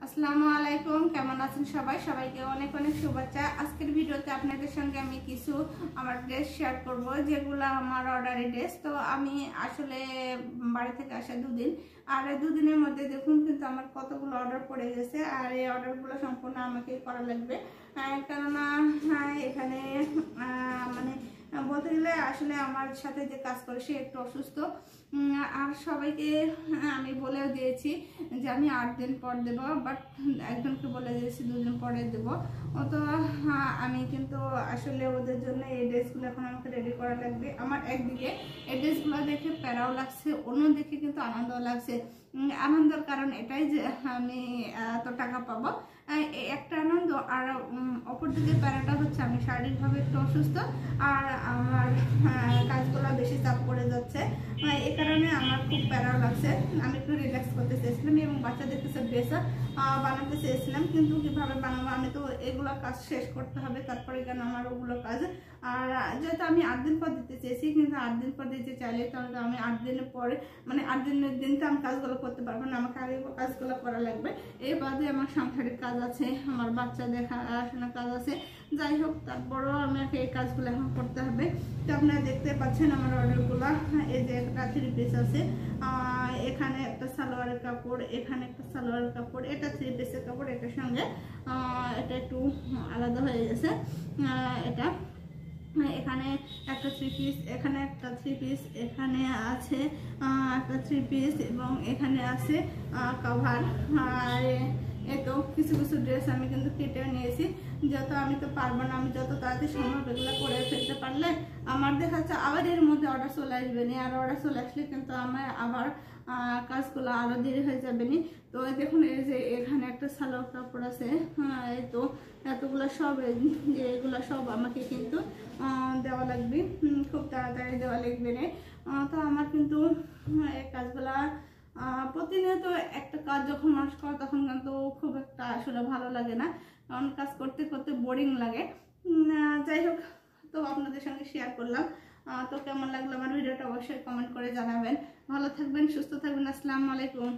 আসসালামু আলাইকুম, কেমন আছেন সবাই? সবাইকে অনেক অনেক শুভেচ্ছা। আজকের ভিডিওতে আপনাদের সঙ্গে আমি কিছু আমার ড্রেস শেয়ার করব, যেগুলো আমার অর্ডারি ড্রেস। তো আমি আসলে বাড়ি থেকে আসা দুদিন, আর এই দুদিনের মধ্যে দেখুন কিন্তু আমার কতগুলো অর্ডার পড়ে গেছে, আর এই অর্ডারগুলো সম্পূর্ণ আমাকেই করা লাগবে। কেননা এখানে মানে বলতে গেলে আসলে আমার সাথে যে কাজ করে সে একটু অসুস্থ, আর সবাইকে আমি বলেও দিয়েছি যে আমি 8 দিন পর দেবো, বাট একজনকে বলে দিয়েছি 2 দিন পরে দেবো। তো আমি কিন্তু আসলে ওদের জন্য এই ড্রেসগুলো এখন আমাকে রেডি করা লাগবে। আমার একদিকে এই ড্রেসগুলো দেখে প্যারাও লাগছে, অন্যদিকে কিন্তু আনন্দও লাগছে। আনন্দের কারণ এটাই যে আমি এত টাকা পাবো, একটা আনন্দ। আর অপরদিকে প্যারাটা হচ্ছে আমি শারীরিকভাবে একটু অসুস্থ, আর আমার কাজগুলো বেশি চাপ পড়ে যাচ্ছে। এ কারণে আমার খুব প্যারাও লাগছে। আমি একটু রিল্যাক্স করতে চেয়েছিলাম এবং বাচ্চাদের কিছু ড্রেস বানাতে চেয়েছিলাম, কিন্তু কিভাবে বানাবো? আমি তো এগুলো কাজ শেষ করতে হবে, তারপরে কেন আমার ওগুলো কাজ। আর যেহেতু আমি 8 দিন পর দিতে চেয়েছি, কিন্তু 8 দিন পর দিতে চাইলে তাহলে আমি 8 দিনের পরে, মানে 8 দিনের দিন তো আমি কাজগুলো করতে পারবো না, আমাকে আগে কাজগুলো করা লাগবে। এই বাদে আমার সাংসারিক কাজ আছে, আমার বাচ্চা দেখাশোনার কাজ আছে। যাই হোক, তারপরেও আমাকে এই কাজগুলো এখন করতে হবে। তো আপনারা দেখতে পাচ্ছেন আমার অর্ডারগুলো। এই যে একটা 3 পিস আছে, এখানে একটা সালোয়ারের কাপড়, এখানে একটা সালোয়ারের কাপড়, এটা 3 পিসের কাপড়, এটার সঙ্গে এটা একটু আলাদা হয়ে গেছে। এটা এখানে একটা 3 পিস, এখানে একটা 3 পিস, এখানে আছে একটা 3 পিস, এবং এখানে আছে কভার। আর এই তো কিছু কিছু ড্রেস আমি কিন্তু কেটেও নিয়েছি, যত আমি তো পারবো না। আমি যত তাড়াতাড়ি সম্ভব এগুলো করে ফেলতে পারলে আমার দেখা যাচ্ছে আবার এর মধ্যে অর্ডার চলে আসবে না, আর অর্ডার চলে আসলে কিন্তু আমার আবার কাজগুলো আরো দেরি হয়ে যাবে না। তো দেখুন, এই যে এখানে একটা সালোয়ার কাপড় আছে, এই তো এতগুলো সব, এগুলো সব আমাকে কিন্তু দেওয়া লাগবে, খুব তাড়াতাড়ি দেওয়া লাগবে না। তো আমার কিন্তু এই কাজগুলা প্রতিনিয়ত একটা কাজ যখন মানুষ করে তখন কিন্তু খুব একটা আসলে ভালো লাগে না, কারণ কাজ করতে করতে বোরিং লাগে। যাই হোক, তো আপনাদের সঙ্গে শেয়ার করলাম। তো কেমন লাগলো আমার ভিডিওটা অবশ্যই কমেন্ট করে জানাবেন। ভালো থাকবেন, সুস্থ থাকবেন। আসসালামু আলাইকুম।